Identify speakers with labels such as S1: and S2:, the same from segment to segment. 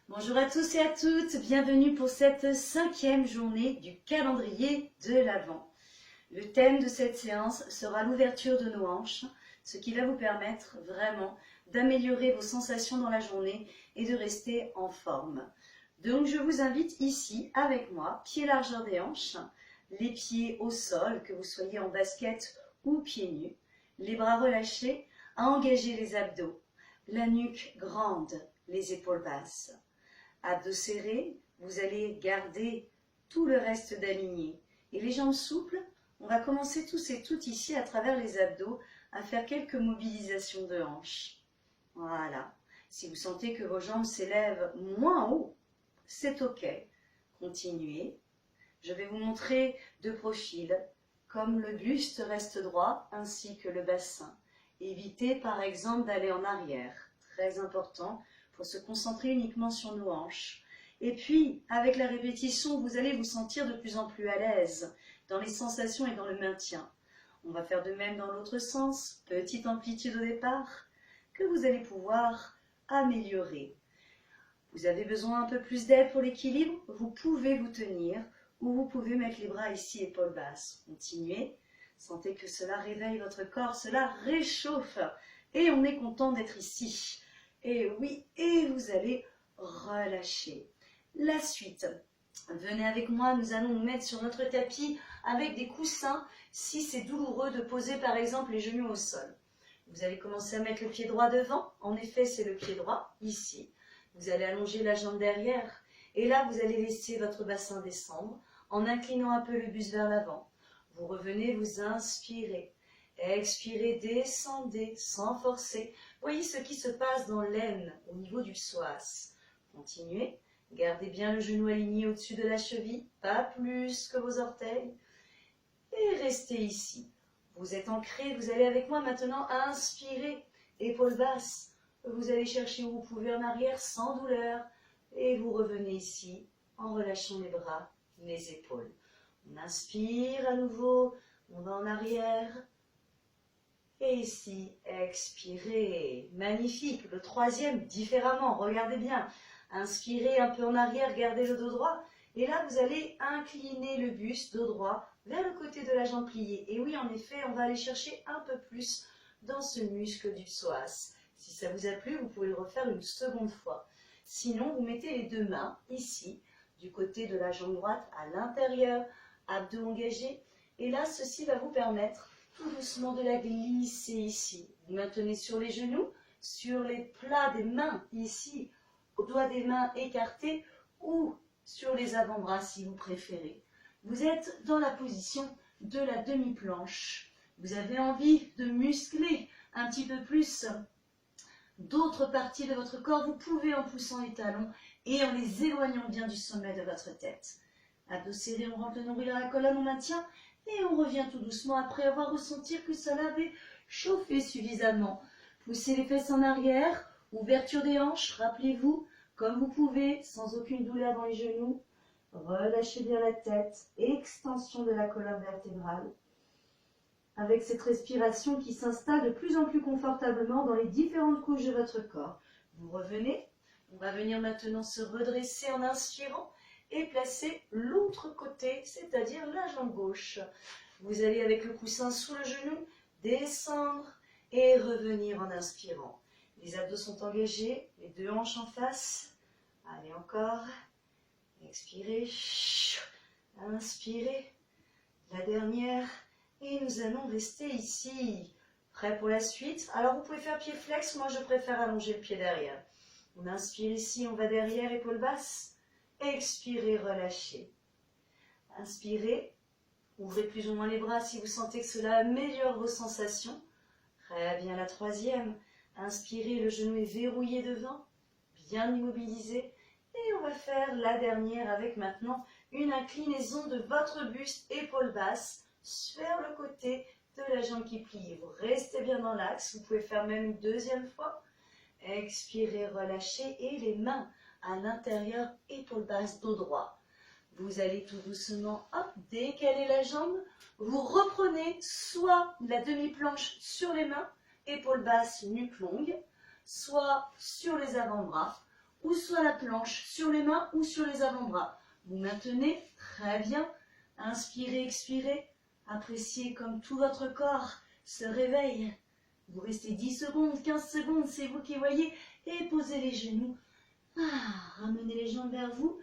S1: Bonjour à tous et à toutes, bienvenue pour cette 5e journée du calendrier de l'Avent. Le thème de cette séance sera l'ouverture de nos hanches, ce qui va vous permettre vraiment d'améliorer vos sensations dans la journée et de rester en forme. Donc je vous invite ici avec moi, pieds largeur des hanches, les pieds au sol, que vous soyez en basket ou pieds nus, les bras relâchés, à engager les abdos, la nuque grande, les épaules basses. Abdos serrés, vous allez garder tout le reste d'aligné. Et les jambes souples, on va commencer tous et toutes ici à travers les abdos à faire quelques mobilisations de hanches. Voilà. Si vous sentez que vos jambes s'élèvent moins haut, c'est ok. Continuez. Je vais vous montrer de profil, comme le buste reste droit ainsi que le bassin. Évitez par exemple d'aller en arrière. Très important. Il faut se concentrer uniquement sur nos hanches. Et puis, avec la répétition, vous allez vous sentir de plus en plus à l'aise dans les sensations et dans le maintien. On va faire de même dans l'autre sens, petite amplitude au départ, que vous allez pouvoir améliorer. Vous avez besoin un peu plus d'aide pour l'équilibre, vous pouvez vous tenir ou vous pouvez mettre les bras ici, épaules basses. Continuez, sentez que cela réveille votre corps, cela réchauffe et on est content d'être ici. Et oui, et vous allez relâcher. La suite, venez avec moi, nous allons nous mettre sur notre tapis avec des coussins si c'est douloureux de poser par exemple les genoux au sol. Vous allez commencer à mettre le pied droit devant, en effet c'est le pied droit, ici. Vous allez allonger la jambe derrière et là vous allez laisser votre bassin descendre en inclinant un peu le buste vers l'avant. Vous revenez, vous inspirez. Expirez, descendez sans forcer. Voyez ce qui se passe dans l'aine au niveau du psoas. Continuez. Gardez bien le genou aligné au-dessus de la cheville, pas plus que vos orteils. Et restez ici. Vous êtes ancré, vous allez avec moi maintenant inspirer. Épaules basses. Vous allez chercher où vous pouvez en arrière sans douleur. Et vous revenez ici en relâchant les bras, les épaules. On inspire à nouveau, on va en arrière. Et ici, expirez. Magnifique. Le troisième, différemment. Regardez bien. Inspirez un peu en arrière, gardez le dos droit. Et là, vous allez incliner le buste, dos droit, vers le côté de la jambe pliée. Et oui, en effet, on va aller chercher un peu plus dans ce muscle du psoas. Si ça vous a plu, vous pouvez le refaire une seconde fois. Sinon, vous mettez les deux mains ici, du côté de la jambe droite, à l'intérieur, abdos engagés. Et là, ceci va vous permettre tout doucement de la glisser ici. Vous maintenez sur les genoux, sur les plats des mains ici, aux doigts des mains écartés ou sur les avant-bras si vous préférez. Vous êtes dans la position de la demi-planche. Vous avez envie de muscler un petit peu plus d'autres parties de votre corps. Vous pouvez en poussant les talons et en les éloignant bien du sommet de votre tête. Abdos serrés, on rentre le nombril à la colonne, on maintient. Et on revient tout doucement après avoir ressenti que cela avait chauffé suffisamment. Poussez les fesses en arrière, ouverture des hanches, rappelez-vous, comme vous pouvez, sans aucune douleur dans les genoux. Relâchez bien la tête, extension de la colonne vertébrale. Avec cette respiration qui s'installe de plus en plus confortablement dans les différentes couches de votre corps. Vous revenez, on va venir maintenant se redresser en inspirant. Et placer l'autre côté, c'est-à-dire la jambe gauche. Vous allez avec le coussin sous le genou, descendre et revenir en inspirant. Les abdos sont engagés, les deux hanches en face. Allez encore. Expirez. Inspirez. La dernière. Et nous allons rester ici. Prêt pour la suite? Alors vous pouvez faire pied flex, moi je préfère allonger le pied derrière. On inspire ici, on va derrière, épaules basses. Expirez, relâchez. Inspirez, ouvrez plus ou moins les bras si vous sentez que cela améliore vos sensations. Très bien, la troisième. Inspirez, le genou est verrouillé devant, bien immobilisé. Et on va faire la dernière avec maintenant une inclinaison de votre buste, épaules basses, vers le côté de la jambe qui plie. Vous restez bien dans l'axe, vous pouvez faire même une deuxième fois. Expirez, relâchez et les mains à l'intérieur, épaules basses, dos droit. Vous allez tout doucement, hop, décaler la jambe. Vous reprenez soit la demi-planche sur les mains, épaules basses, nuque longue, soit sur les avant-bras, ou sur la planche, sur les mains ou sur les avant-bras. Vous maintenez, très bien. Inspirez, expirez. Appréciez comme tout votre corps se réveille. Vous restez 10 secondes, 15 secondes, c'est vous qui voyez. Et posez les genoux. Ramenez les jambes vers vous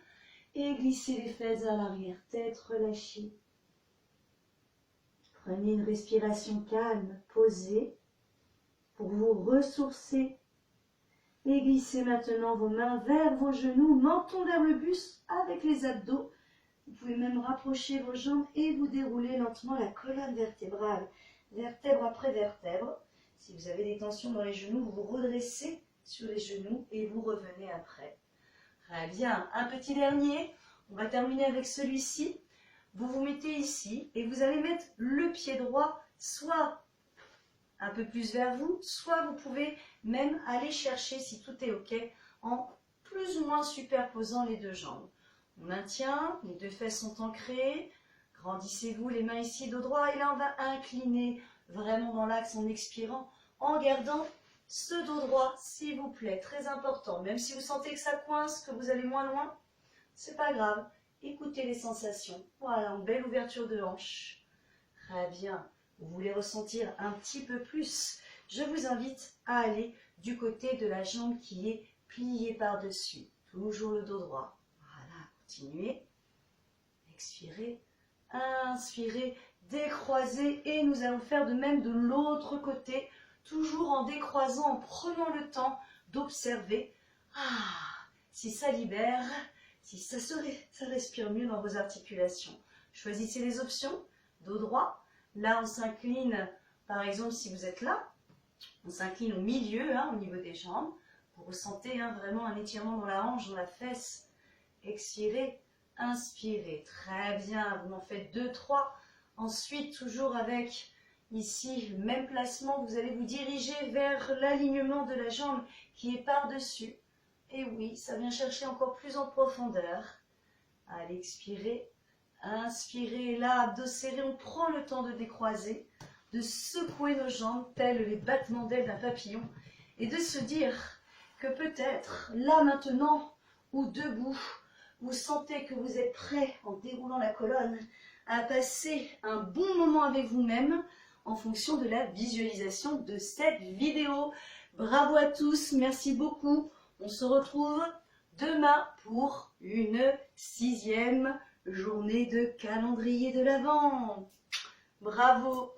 S1: et glissez les fesses à l'arrière. Tête relâchée. Prenez une respiration calme, posée, pour vous ressourcer. Et glissez maintenant vos mains vers vos genoux, menton vers le buste avec les abdos. Vous pouvez même rapprocher vos jambes et vous dérouler lentement la colonne vertébrale, vertèbre après vertèbre. Si vous avez des tensions dans les genoux, vous vous redressez sur les genoux et vous revenez après. Très bien, un petit dernier. On va terminer avec celui-ci. Vous vous mettez ici et vous allez mettre le pied droit soit un peu plus vers vous, soit vous pouvez même aller chercher, si tout est OK, en plus ou moins superposant les deux jambes. On maintient, les deux fesses sont ancrées, grandissez-vous les mains ici dos droit et là on va incliner vraiment dans l'axe en expirant, en gardant ce dos droit s'il vous plaît, très important. Même si vous sentez que ça coince, que vous allez moins loin, c'est pas grave. Écoutez les sensations. Voilà, une belle ouverture de hanche. Très bien. Vous voulez ressentir un petit peu plus. Je vous invite à aller du côté de la jambe qui est pliée par-dessus. Toujours le dos droit. Voilà, continuez. Expirez. Inspirez. Décroisez. Et nous allons faire de même de l'autre côté. Toujours en décroisant, en prenant le temps d'observer. Si ça libère, si ça respire mieux dans vos articulations. Choisissez les options. Dos droit. Là, on s'incline, par exemple, si vous êtes là, on s'incline au milieu, au niveau des jambes. Vous ressentez vraiment un étirement dans la hanche, dans la fesse. Expirez, inspirez. Très bien, vous en faites 2, 3. Ensuite, toujours avec ici le même placement, vous allez vous diriger vers l'alignement de la jambe qui est par-dessus. Et oui, ça vient chercher encore plus en profondeur. Allez, expirez. Inspirez, là, abdos serrés, on prend le temps de décroiser, de secouer nos jambes, tels les battements d'ailes d'un papillon, et de se dire que peut-être, là maintenant, ou debout, vous sentez que vous êtes prêt, en déroulant la colonne, à passer un bon moment avec vous-même, en fonction de la visualisation de cette vidéo. Bravo à tous, merci beaucoup. On se retrouve demain pour une 6e journée de calendrier de l'Avent. Bravo!